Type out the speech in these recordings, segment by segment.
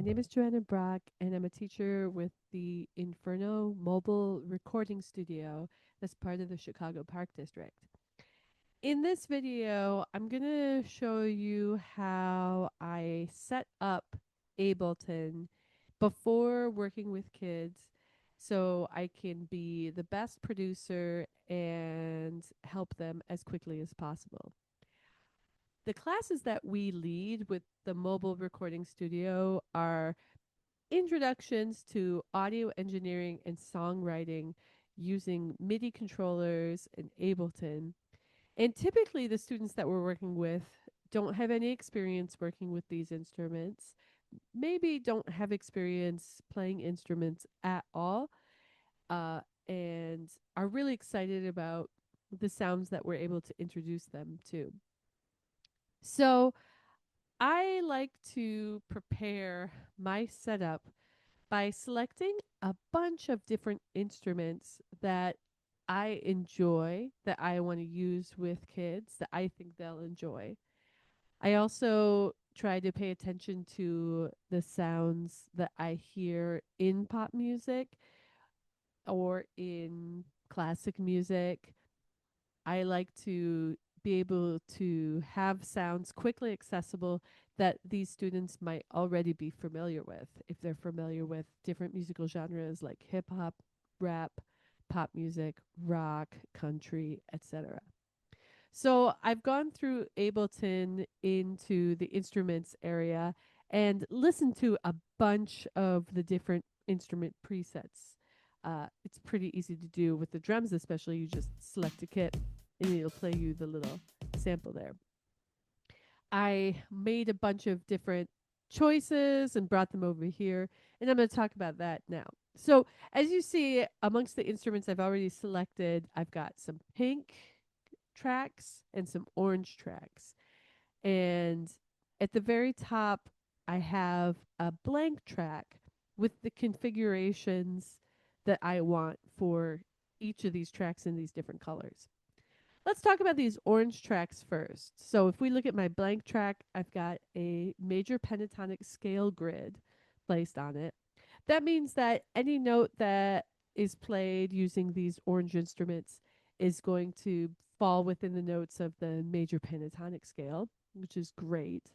name is Johanna Brock, and I'm a teacher with the Inferno mobile recording studio that's part of the Chicago Park District. In this video, I'm going to show you how I set up Ableton before working with kids so I can be the best producer and help them as quickly as possible. The classes that we lead with the mobile recording studio are introductions to audio engineering and songwriting using MIDI controllers and Ableton. And typically, the students that we're working with don't have any experience working with these instruments, maybe don't have experience playing instruments at all, uh, and are really excited about the sounds that we're able to introduce them to. So, I like to prepare my setup by selecting a bunch of different instruments that I enjoy, that I want to use with kids, that I think they'll enjoy. I also try to pay attention to the sounds that I hear in pop music or in classic music. I like to be able to have sounds quickly accessible that these students might already be familiar with if they're familiar with different musical genres like hip hop, rap, pop music, rock, country, etc. So I've gone through Ableton into the instruments area and listened to a bunch of the different instrument presets. It's pretty easy to do with the drums, especially. You just select a kit and it'll play you the little sample there. I made a bunch of different choices and brought them over here, and I'm going to talk about that now. So, as you see, amongst the instruments I've already selected, I've got some pink tracks and some orange tracks. And at the very top, I have a blank track with the configurations that I want for each of these tracks in these different colors. Let's talk about these orange tracks first. So if we look at my blank track, I've got a major pentatonic scale grid placed on it. That means that any note that is played using these orange instruments is going to fall within the notes of the major pentatonic scale, which is great.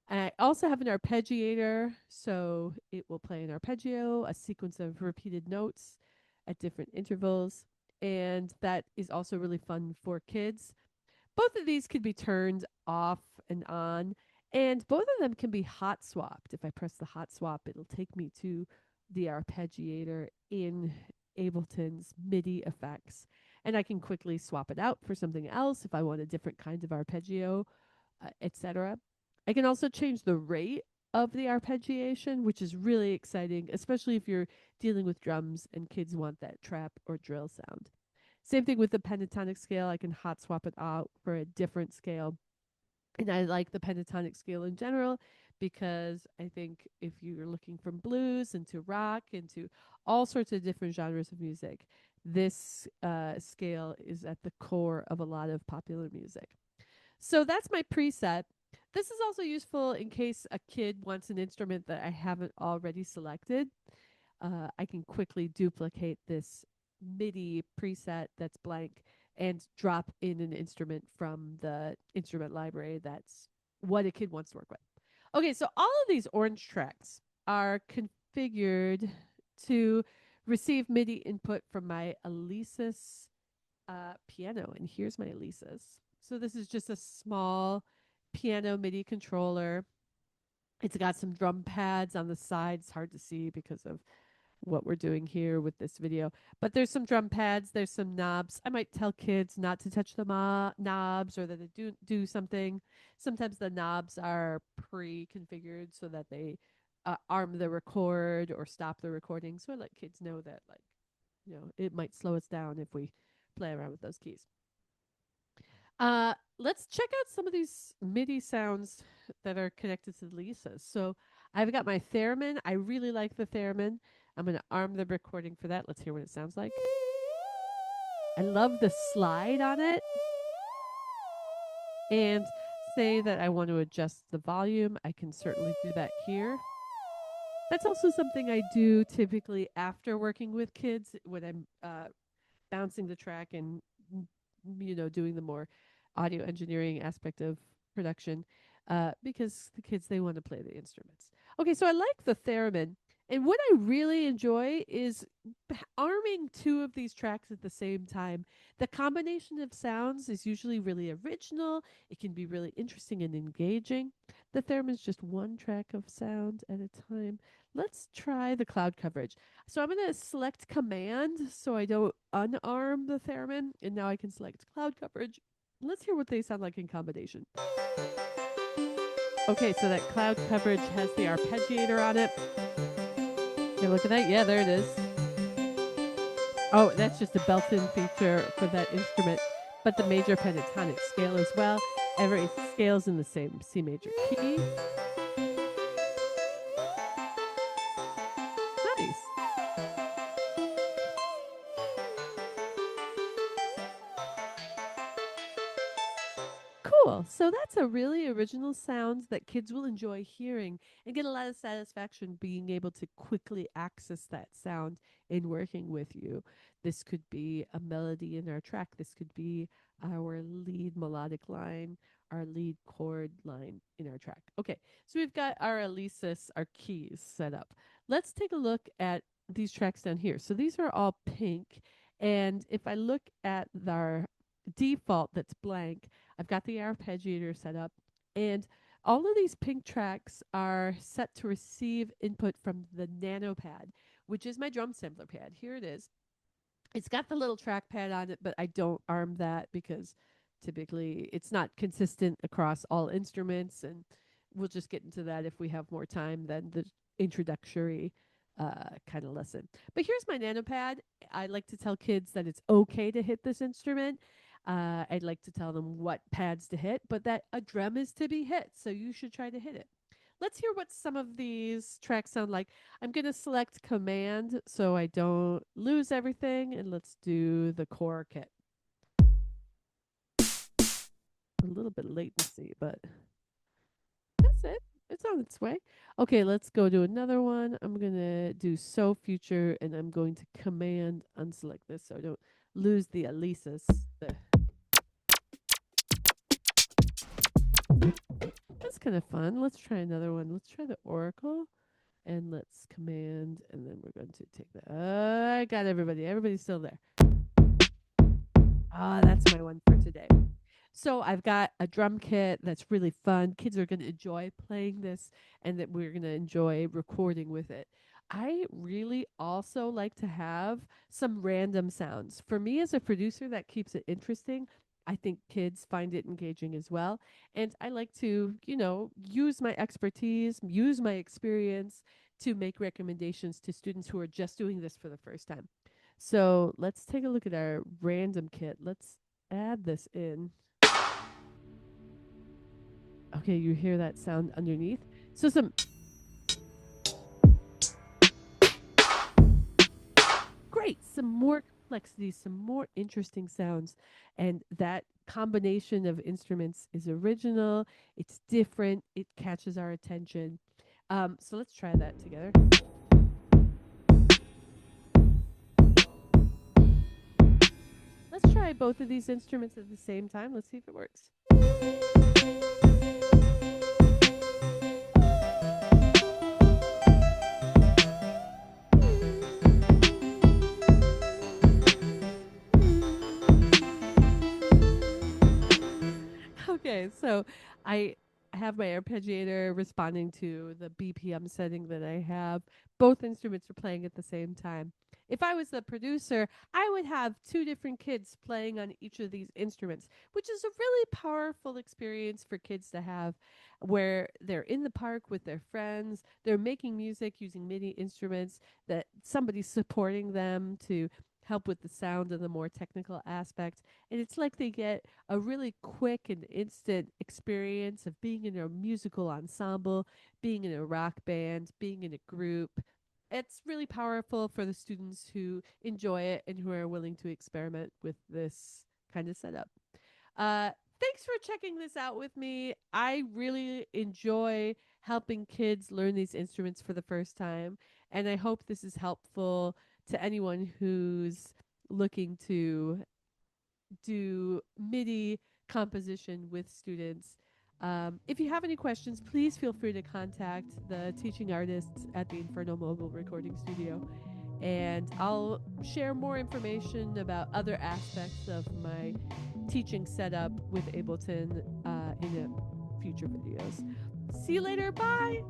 I also have an arpeggiator, so it will play an arpeggio, a sequence of repeated notes at different intervals, and that is also really fun for kids. Both of these could be turned off and on, and both of them can be hot swapped. If I press the hot swap, it'll take me to the arpeggiator in Ableton's MIDI effects, and I can quickly swap it out for something else if I want a different kind of arpeggio, etc. I can also change the rate of the arpeggiation, which is really exciting, especially if you're dealing with drums and kids want that trap or drill sound. Same thing with the pentatonic scale. I can hot swap it out for a different scale. And I like the pentatonic scale in general because I think if you're looking from blues into rock into all sorts of different genres of music, this scale is at the core of a lot of popular music. So that's my preset. This is also useful in case a kid wants an instrument that I haven't already selected. I can quickly duplicate this MIDI preset that's blank and drop in an instrument from the instrument library that's what a kid wants to work with. Okay, so all of these orange tracks are configured to receive MIDI input from my Alesis piano. And here's my Alesis. So this is just a small piano MIDI controller. It's got some drum pads on the side. It's hard to see because of what we're doing here with this video. But there's some drum pads, there's some knobs. I might tell kids not to touch the knobs or that they do something. Sometimes the knobs are pre-configured so that they arm the record or stop the recording. So I let kids know that, like, it might slow us down if we play around with those keys. Let's check out some of these MIDI sounds that are connected to Lisa. So I've got my theremin. I really like the theremin. I'm going to arm the recording for that. Let's hear what it sounds like. I love the slide on it. And say that I want to adjust the volume. I can certainly do that here. That's also something I do typically after working with kids when I'm bouncing the track and doing the more audio engineering aspect of production, because the kids, they want to play the instruments. Okay, so I like the theremin, and what I really enjoy is arming two of these tracks at the same time. The combination of sounds is usually really original. It can be really interesting and engaging. The theremin is just one track of sound at a time. Let's try the cloud coverage. So I'm going to select command so I don't unarm the theremin. And now I can select cloud coverage. Let's hear what they sound like in combination. Okay, so that cloud coverage has the arpeggiator on it. Okay, look at that. Yeah, there it is. Oh, that's just a built-in feature for that instrument. But the major pentatonic scale as well. Every scale's in the same C major key. Nice. Cool. So that's a really original sound that kids will enjoy hearing and get a lot of satisfaction being able to quickly access that sound in working with you. This could be a melody in our track. This could be our lead melodic line, our lead chord line in our track. Okay, so we've got our Alesis, our keys set up. Let's take a look at these tracks down here. So these are all pink. And if I look at our default that's blank, I've got the arpeggiator set up, and all of these pink tracks are set to receive input from the nano pad, which is my drum sampler pad. Here it is. It's got the little trackpad on it, but I don't arm that because typically it's not consistent across all instruments, and we'll just get into that if we have more time than the introductory kind of lesson. But here's my nanopad. I like to tell kids that it's okay to hit this instrument. I'd like to tell them what pads to hit, but that a drum is to be hit, so you should try to hit it. Let's hear what some of these tracks sound like. I'm going to select command so I don't lose everything, and let's do the core kit. A little bit latency, but that's it. It's on its way. Okay, let's go to another one. I'm going to do so future, and I'm going to command unselect this so I don't lose the Alesis. That's kind of fun. Let's try another one. Let's try the Oracle. And let's command, and then we're going to take that. I got everybody. Everybody's still there. That's my one for today. So I've got a drum kit that's really fun. Kids are going to enjoy playing this, and that we're going to enjoy recording with it. I really also like to have some random sounds. For me as a producer, that keeps it interesting. I think kids find it engaging as well. And I like to, use my expertise, use my experience to make recommendations to students who are just doing this for the first time. So let's take a look at our random kit. Let's add this in. Okay, you hear that sound underneath. So some great, some more complexity, some more interesting sounds. And that combination of instruments is original, it's different, it catches our attention. So let's try that together. Let's try both of these instruments at the same time. Let's see if it works. Okay, so I have my arpeggiator responding to the BPM setting that I have. Both instruments are playing at the same time. If I was the producer, I would have two different kids playing on each of these instruments, which is a really powerful experience for kids to have, where they're in the park with their friends, they're making music using MIDI instruments, that somebody's supporting them to help with the sound and the more technical aspects. And it's like they get a really quick and instant experience of being in a musical ensemble, being in a rock band, being in a group. It's really powerful for the students who enjoy it and who are willing to experiment with this kind of setup. Uh, thanks for checking this out with me. I really enjoy helping kids learn these instruments for the first time, and I hope this is helpful to anyone who's looking to do MIDI composition with students. If you have any questions, please feel free to contact the teaching artists at the Inferno Mobile Recording Studio, and I'll share more information about other aspects of my teaching setup with Ableton in future videos. See you later. Bye.